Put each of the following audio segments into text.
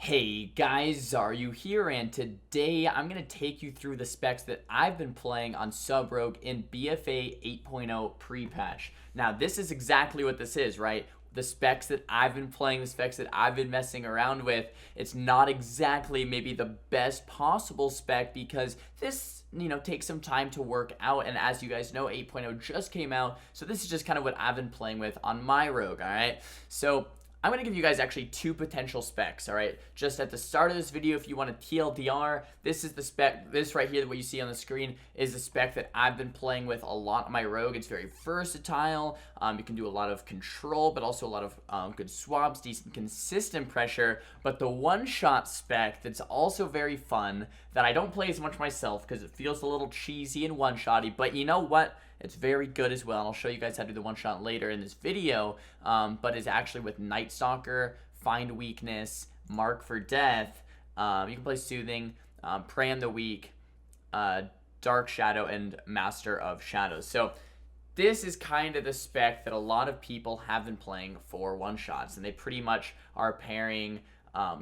Hey guys, Xaryu here, and today I'm going to take you through the specs that I've been playing on Sub Rogue in BfA 8.0 pre-patch. Now, this is exactly what this is, right? The specs that I've been playing, the specs that I've been messing around with. It's not exactly maybe the best possible spec because this, takes some time to work out, and as you guys know, 8.0 just came out, so this is just kind of what I've been playing with on my Rogue, alright? So I'm going to give you guys actually two potential specs, all right? Just at the start of this video, if you want to TLDR, this is the spec. This right here, what you see on the screen, is the spec that I've been playing with a lot on my Rogue. It's very versatile. You can do a lot of control, but also a lot of good swaps, decent consistent pressure. But the one-shot spec that's also very fun, that I don't play as much myself because it feels a little cheesy and one-shotty, but you know what? It's very good as well, and I'll show you guys how to do the one-shot later in this video, but is actually with Night Stalker, Find Weakness, Mark for Death. You can play Soothing, Prey on the Weak, Dark Shadow, and Master of Shadows. So this is kind of the spec that a lot of people have been playing for one-shots, and they pretty much are pairing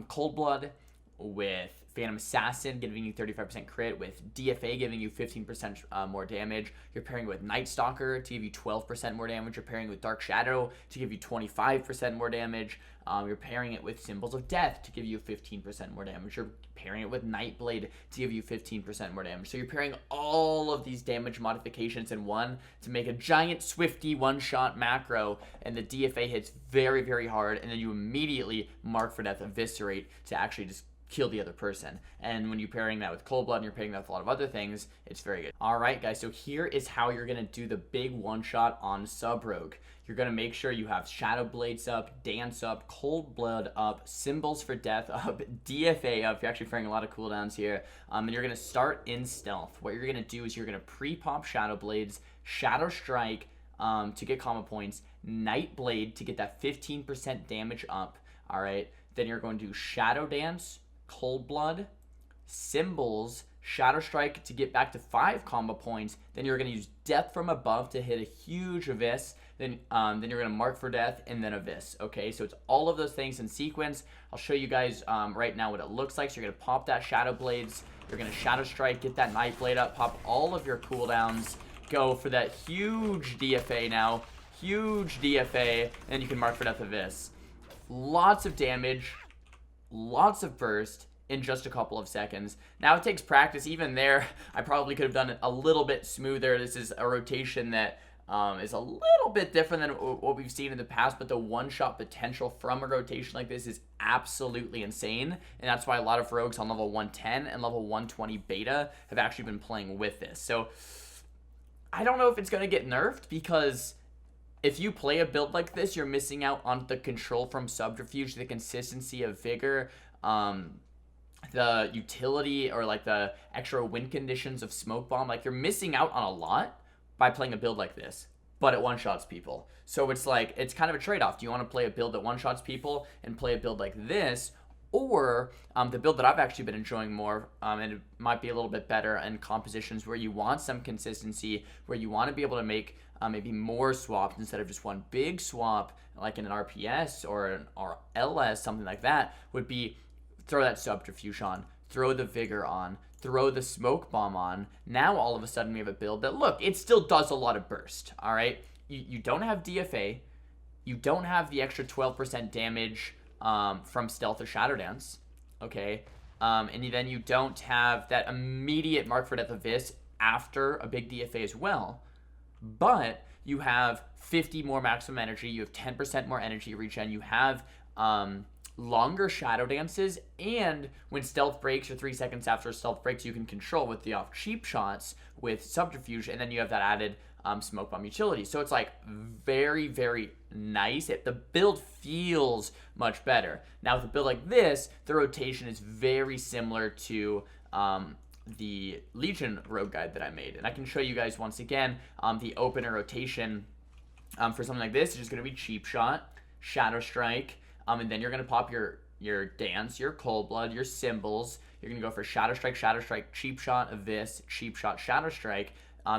Cold Blood with Phantom Assassin, giving you 35% crit, with DFA giving you 15% more damage. You're pairing with Night Stalker to give you 12% more damage. You're pairing with Dark Shadow to give you 25% more damage. You're pairing it with Symbols of Death to give you 15% more damage. You're pairing it with Nightblade to give you 15% more damage. So you're pairing all of these damage modifications in one to make a giant Swifty one-shot macro, and the DFA hits very, very hard, and then you immediately Mark for Death Eviscerate to actually just kill the other person. And when you're pairing that with Cold Blood and you're pairing that with a lot of other things, it's very good. Alright guys, so here is how you're going to do the big one-shot on Sub Rogue. You're going to make sure you have Shadow Blades up, Dance up, Cold Blood up, Symbols for Death up, DFA up. You're actually pairing a lot of cooldowns here. And you're going to start in stealth. What you're going to do is you're going to pre-pop Shadow Blades, Shadow Strike to get combo points, Nightblade to get that 15% damage up. Alright, then you're going to do Shadow Dance, Cold Blood, Symbols, Shadow Strike to get back to 5 combo points. Then you're going to use Death from Above to hit a huge Avis. Then you're going to Mark for Death and then Avis. Okay, so it's all of those things in sequence. I'll show you guys right now what it looks like. So you're going to pop that Shadow Blades. You're going to Shadow Strike, get that Nightblade up, pop all of your cooldowns. Go for that huge DFA now. Huge DFA. And you can Mark for Death Avis. Lots of damage. Lots of burst in just a couple of seconds. Now it takes practice. Even there, I probably could have done it a little bit smoother. This is a rotation that is a little bit different than what we've seen in the past, but the one-shot potential from a rotation like this is absolutely insane, and that's why a lot of rogues on level 110 and level 120 beta have actually been playing with this. So I don't know if it's going to get nerfed, because if you play a build like this, you're missing out on the control from Subterfuge, the consistency of Vigor, the utility or like the extra win conditions of Smoke Bomb. Like, you're missing out on a lot by playing a build like this, but it one-shots people. So it's like, it's kind of a trade-off. Do you want to play a build that one-shots people and play a build like this, or the build that I've actually been enjoying more, and it might be a little bit better in compositions where you want some consistency, where you want to be able to make maybe more swaps instead of just one big swap, like in an RPS or an LS, something like that, would be throw that Subterfuge on, throw the Vigor on, throw the Smoke Bomb on. Now all of a sudden we have a build that, look, it still does a lot of burst, all right? You don't have DFA, you don't have the extra 12% damage from Stealth or Shadow Dance, okay? And then you don't have that immediate Mark for Death Abyss after a big DFA as well, but you have 50 more maximum energy, you have 10% more energy regen, you have longer Shadow Dances, and when Stealth breaks, or 3 seconds after Stealth breaks, you can control with the off cheap shots with Subterfuge, and then you have that added Smoke Bomb utility. So it's like very, very nice. The build feels much better. Now with a build like this, the rotation is very similar to the Legion Rogue guide that I made, and I can show you guys once again the opener rotation for something like this. It's just going to be Cheap Shot, Shadow Strike, and then you're going to pop your Dance, your Cold Blood, your Symbols. You're going to go for Shadow Strike, Cheap Shot, Abyss, Cheap Shot, Shadow Strike,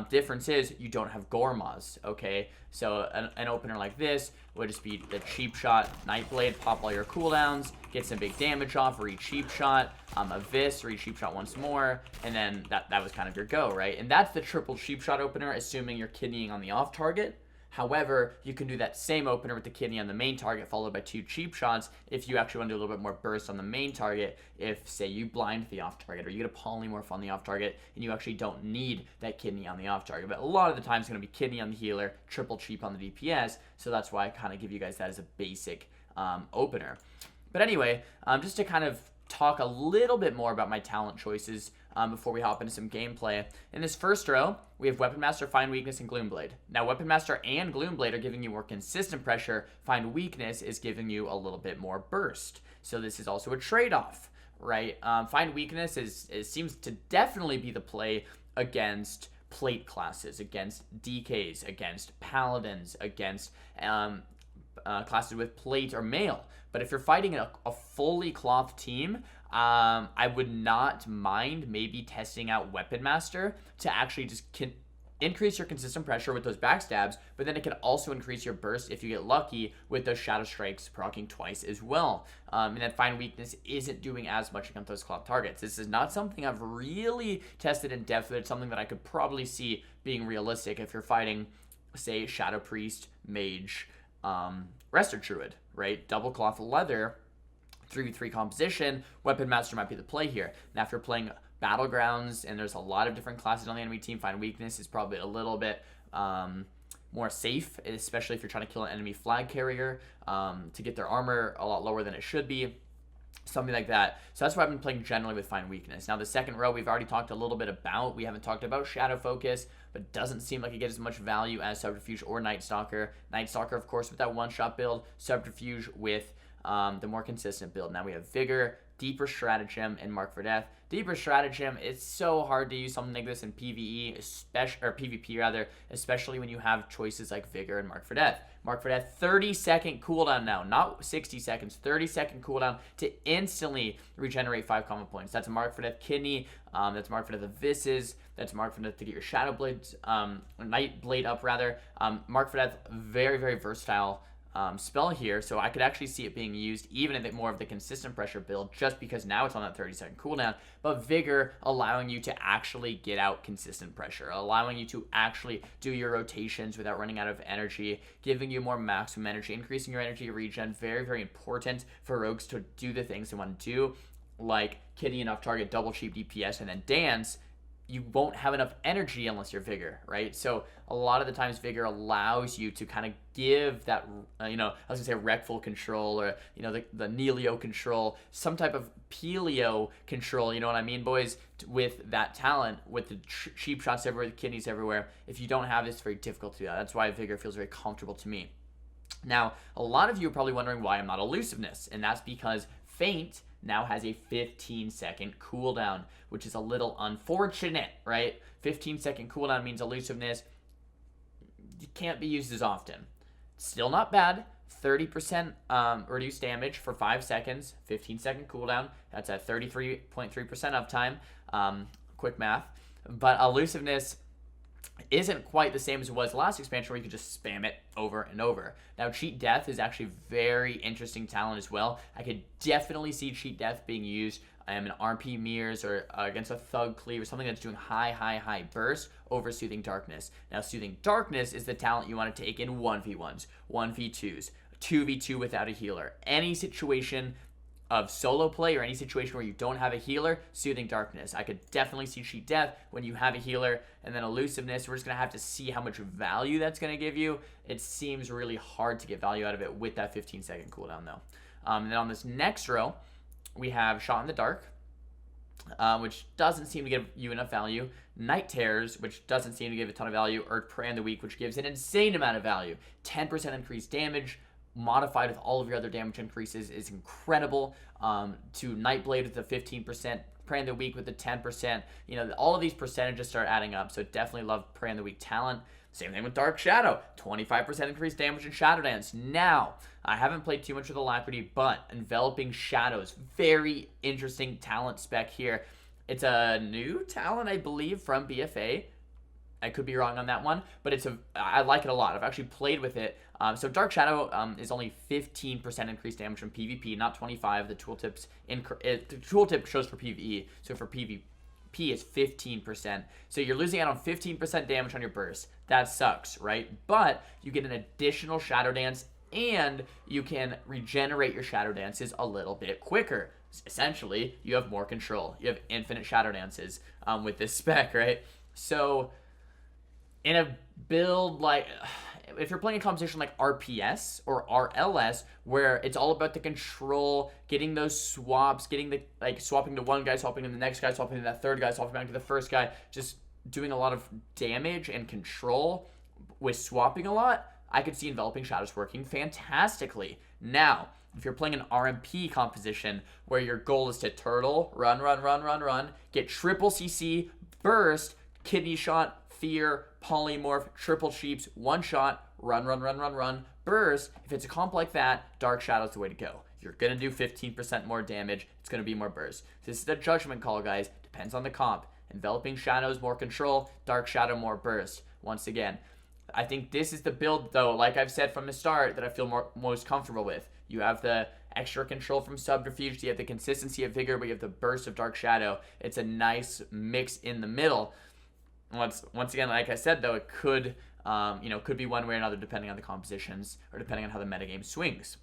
Difference is you don't have Gormaz, okay? So an opener like this would just be the cheap shot, Nightblade, pop all your cooldowns, get some big damage off, read cheap shot, a Vis, read cheap shot once more, and then that was kind of your go, right? And that's the triple cheap shot opener, assuming you're kidneying on the off target. However, you can do that same opener with the kidney on the main target followed by 2 cheap shots if you actually want to do a little bit more burst on the main target. If, say, you blind the off target or you get a polymorph on the off target and you actually don't need that kidney on the off target. But a lot of the time it's going to be kidney on the healer, triple cheap on the DPS. So that's why I kind of give you guys that as a basic opener. But anyway, just to kind of talk a little bit more about my talent choices before we hop into some gameplay. In this first row, we have Weapon Master, Find Weakness, and Gloomblade. Now, Weapon Master and Gloomblade are giving you more consistent pressure. Find Weakness is giving you a little bit more burst. So this is also a trade-off, right? Find Weakness seems to definitely be the play against plate classes, against DKs, against paladins, against classes with plate or mail. But if you're fighting a fully cloth team, I would not mind maybe testing out Weapon Master to actually just increase your consistent pressure with those backstabs, but then it can also increase your burst if you get lucky with those Shadow Strikes proccing twice as well. And then Find Weakness isn't doing as much against those cloth targets. This is not something I've really tested in depth, but it's something that I could probably see being realistic if you're fighting, say, Shadow Priest, Mage, Resto Druid, right? Double cloth leather, 3v3 composition, Weapon Master might be the play here. Now, if you're playing Battlegrounds and there's a lot of different classes on the enemy team, Find Weakness is probably a little bit more safe, especially if you're trying to kill an enemy flag carrier to get their armor a lot lower than it should be. Something like that. So that's what I've been playing generally with Find Weakness. Now, the second row we've already talked a little bit about. We haven't talked about Shadow Focus, but it doesn't seem like it gets as much value as Subterfuge or Night Stalker. Night Stalker, of course, with that one-shot build. Subterfuge with the more consistent build. Now we have Vigor, Deeper Stratagem, and Mark for Death. Deeper Stratagem, it's so hard to use something like this in PvE, or PvP rather, especially when you have choices like Vigor and Mark for Death. Mark for Death, 30-second cooldown now, not 60 seconds, 30-second cooldown to instantly regenerate 5 combo points. That's a Mark for Death Kidney, that's Mark for Death of Visses, that's Mark for Death to get your Shadow Blades, Night Blade up rather. Mark for Death, very, very versatile spell here, so I could actually see it being used even in more of the consistent pressure build, just because now it's on that 30-second cooldown. But Vigor allowing you to actually get out consistent pressure, allowing you to actually do your rotations without running out of energy, giving you more maximum energy, increasing your energy regen. Very, very important for rogues to do the things they want to do, like Kidney and off target, double cheap DPS, and then dance. You won't have enough energy unless you're Vigor, right? So a lot of the times Vigor allows you to kind of give that, I was going to say Wreckful control, or, the Nelio control, some type of Pelio control, you know what I mean, boys? With that talent, with the cheap shots everywhere, the kidneys everywhere. If you don't have this, it's very difficult to do that. That's why Vigor feels very comfortable to me. Now, a lot of you are probably wondering why I'm not Elusiveness, and that's because Feint now has a 15-second cooldown, which is a little unfortunate, right? 15-second cooldown means Elusiveness can't be used as often. Still not bad. 30% reduced damage for 5 seconds, 15-second cooldown. That's at 33.3% uptime. Quick math. But Elusiveness isn't quite the same as it was last expansion, where you could just spam it over and over. Now, Cheat Death is actually very interesting talent as well. I could definitely see Cheat Death being used in RP mirrors or against a Thug Cleave or something that's doing high burst over Soothing Darkness. Now, Soothing Darkness is the talent you want to take in 1v1s, 1v2s, 2v2 without a healer. Any situation of solo play or any situation where you don't have a healer, Soothing Darkness. I could definitely see Cheat Death when you have a healer. And then Elusiveness, we're just going to have to see how much value that's going to give you. It seems really hard to get value out of it with that 15-second cooldown, though. And then on this next row, we have Shot in the Dark, which doesn't seem to give you enough value. Night Terrors, which doesn't seem to give a ton of value. Or Prey on the Weak, which gives an insane amount of value. 10% increased damage, modified with all of your other damage increases, is incredible. To Nightblade with the 15%, Prey on the Weak with the 10%. All of these percentages start adding up, so definitely love Prey on the Weak talent. Same thing with Dark Shadow, 25% increased damage in Shadow Dance. Now, I haven't played too much with Alacrity, but Enveloping Shadows, very interesting talent spec here. It's a new talent, I believe, from BfA. I could be wrong on that one, but I like it a lot. I've actually played with it. So Dark Shadow is only 15% increased damage from PvP, not 25. The tooltip shows for PvE, so for PvP is 15%. So you're losing out on 15% damage on your burst. That sucks, right? But you get an additional Shadow Dance, and you can regenerate your Shadow Dances a little bit quicker. Essentially, you have more control. You have infinite Shadow Dances with this spec, right? So in a build like, if you're playing a competition like RPS or RLS, where it's all about the control, getting those swaps, swapping to one guy, swapping to the next guy, swapping to that third guy, swapping back to the first guy, just doing a lot of damage and control with swapping a lot, I could see Enveloping Shadows working fantastically. Now, if you're playing an RMP composition where your goal is to turtle, run, get triple CC, burst, kidney shot, fear, polymorph, triple cheeps, one shot, run, burst. If it's a comp like that, Dark Shadow's the way to go. You're going to do 15% more damage. It's going to be more burst. This is a judgment call, guys. Depends on the comp. Enveloping Shadows, more control. Dark Shadow, more burst. Once again, I think this is the build, though, like I've said from the start, that I feel most comfortable with. You have the extra control from Subterfuge, you have the consistency of Vigor, but you have the burst of Dark Shadow. It's a nice mix in the middle. Once again, like I said, though, it could be one way or another depending on the compositions or depending on how the metagame swings.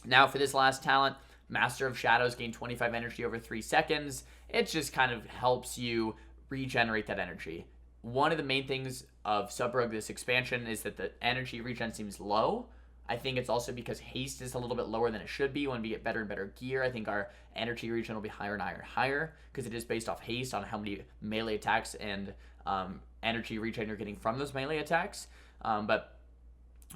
Now for this last talent, Master of Shadows, gain 25 energy over 3 seconds. It just kind of helps you regenerate that energy. One of the main things of Sub-Rogue this expansion is that the energy regen seems low. I think it's also because haste is a little bit lower than it should be. When we get better and better gear, I think our energy regen will be higher and higher and higher, because it is based off haste on how many melee attacks and energy regen you're getting from those melee attacks. But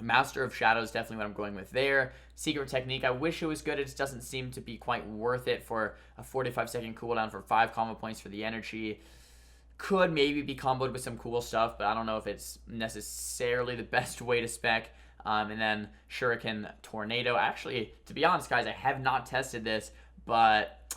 Master of Shadows, definitely what I'm going with there. Secret Technique, I wish it was good. It just doesn't seem to be quite worth it for a 45-second cooldown for 5 combo points for the energy. Could maybe be comboed with some cool stuff, but I don't know if it's necessarily the best way to spec. And then Shuriken Tornado. Actually, to be honest, guys, I have not tested this, but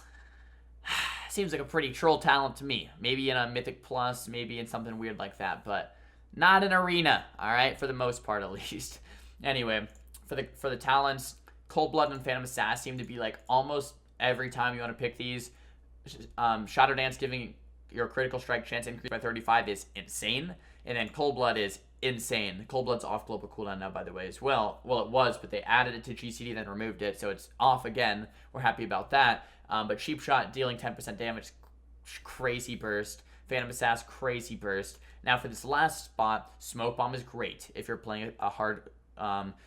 seems like a pretty troll talent to me. Maybe in a Mythic Plus, maybe in something weird like that, but not in Arena, all right, for the most part at least. Anyway, for the talents, Cold Blood and Phantom Assassin seem to be like almost every time you want to pick these. Shadow Dance giving your critical strike chance increase by 35 is insane, and then Cold Blood is insane. Cold Blood's off global cooldown now, by the way, as well. Well, it was, but they added it to GCD, then removed it, so it's off again. We're happy about that. But Cheap Shot dealing 10% damage, crazy burst. Phantom Assassin, crazy burst. Now for this last spot, Smoke Bomb is great if you're playing a hard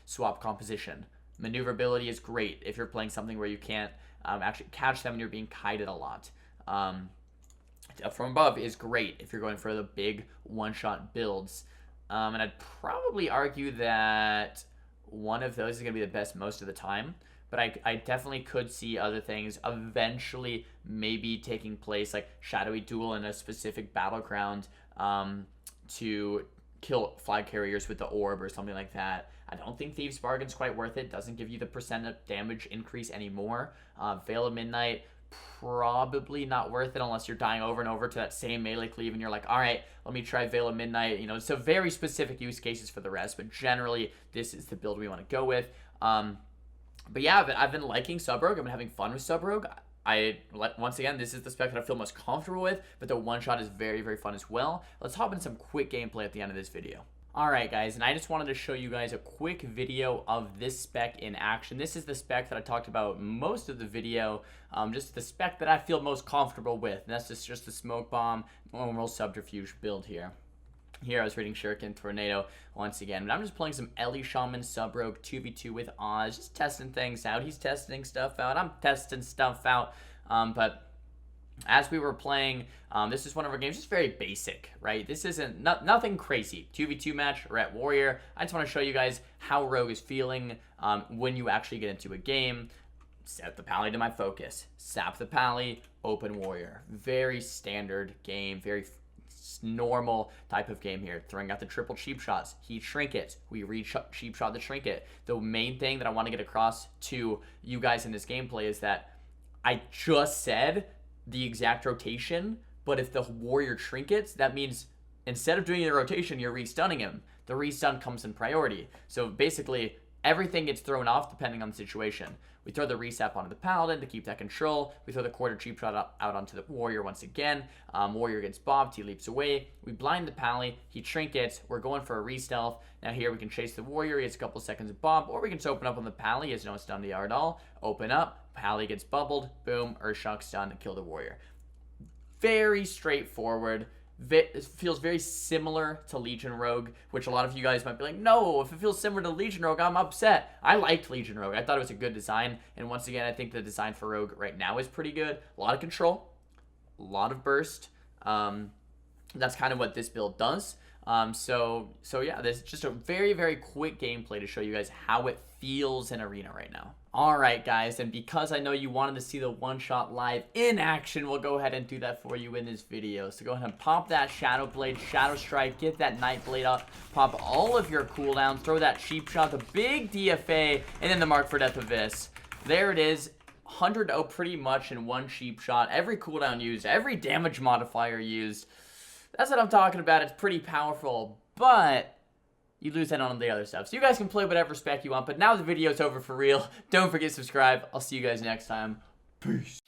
swap composition. Maneuverability is great if you're playing something where you can't actually catch them and you're being kited a lot. From Above is great if you're going for the big one-shot builds. And I'd probably argue that one of those is going to be the best most of the time. But I definitely could see other things eventually maybe taking place, like Shadowy Duel in a specific battleground to kill flag carriers with the orb or something like that. I don't think Thieves Bargain's quite worth it. Doesn't give you the percent of damage increase anymore. Veil of Midnight, probably not worth it unless you're dying over and over to that same melee cleave and you're like, all right, let me try Veil of Midnight. You know, so very specific use cases for the rest, but generally this is the build we want to go with. But yeah, I've been liking Sub-Rogue. I've been having fun with Sub-Rogue. Once again, this is the spec that I feel most comfortable with, but the one-shot is very, very fun as well. Let's hop in some quick gameplay at the end of this video. Alright guys, and I just wanted to show you guys a quick video of this spec in action. This is the spec that I talked about most of the video, just the spec that I feel most comfortable with. And that's just the Smoke Bomb, normal Subterfuge build here. Here I was reading Shuriken Tornado once again, but I'm just playing some Ellie Shaman Sub-Rogue 2v2 with Oz, just testing things out. He's testing stuff out, I'm testing stuff out, but as we were playing, this is one of our games, just very basic, right? This isn't nothing crazy. 2v2 match, we're at Warrior. I just want to show you guys how Rogue is feeling when you actually get into a game. Set the pally to my focus. Sap the pally, open Warrior. Very standard game, very normal type of game here. Throwing out the triple cheap shots. He trinkets. We cheap shot the trinket. The main thing that I want to get across to you guys in this gameplay is that I just said the exact rotation, but if the warrior trinkets, that means instead of doing the rotation, you're restunning him. The restun comes in priority. So basically, everything gets thrown off depending on the situation. We throw the reset onto the Paladin to keep that control. We throw the quarter cheap shot out onto the Warrior once again. Warrior gets bobbed, he leaps away. We blind the Pally, he trinkets. We're going for a re-stealth. Now here we can chase the Warrior, he gets a couple seconds of bob, or we can just open up on the Pally, he has no stun to Yardal. Open up, Pally gets bubbled, boom, Earthshock stun, kill the Warrior. Very straightforward. It feels very similar to Legion Rogue, which a lot of you guys might be like, no, if it feels similar to Legion Rogue, I'm upset. I liked Legion Rogue. I thought it was a good design. And once again, I think the design for Rogue right now is pretty good. A lot of control, a lot of burst. That's kind of what this build does. So yeah, this is just a very, very quick gameplay to show you guys how it feels in Arena right now. Alright guys, and because I know you wanted to see the one-shot live in action, we'll go ahead and do that for you in this video. So go ahead and pop that Shadow Blade, Shadow Strike, get that Night Blade up, pop all of your cooldowns, throw that Cheap Shot, the big DFA, and then the Mark for Death Abyss. There it is. 100-0 pretty much in one Cheap Shot. Every cooldown used, every damage modifier used. That's what I'm talking about. It's pretty powerful, but you lose that on the other stuff. So you guys can play whatever spec you want, but now the video's over for real. Don't forget to subscribe. I'll see you guys next time. Peace.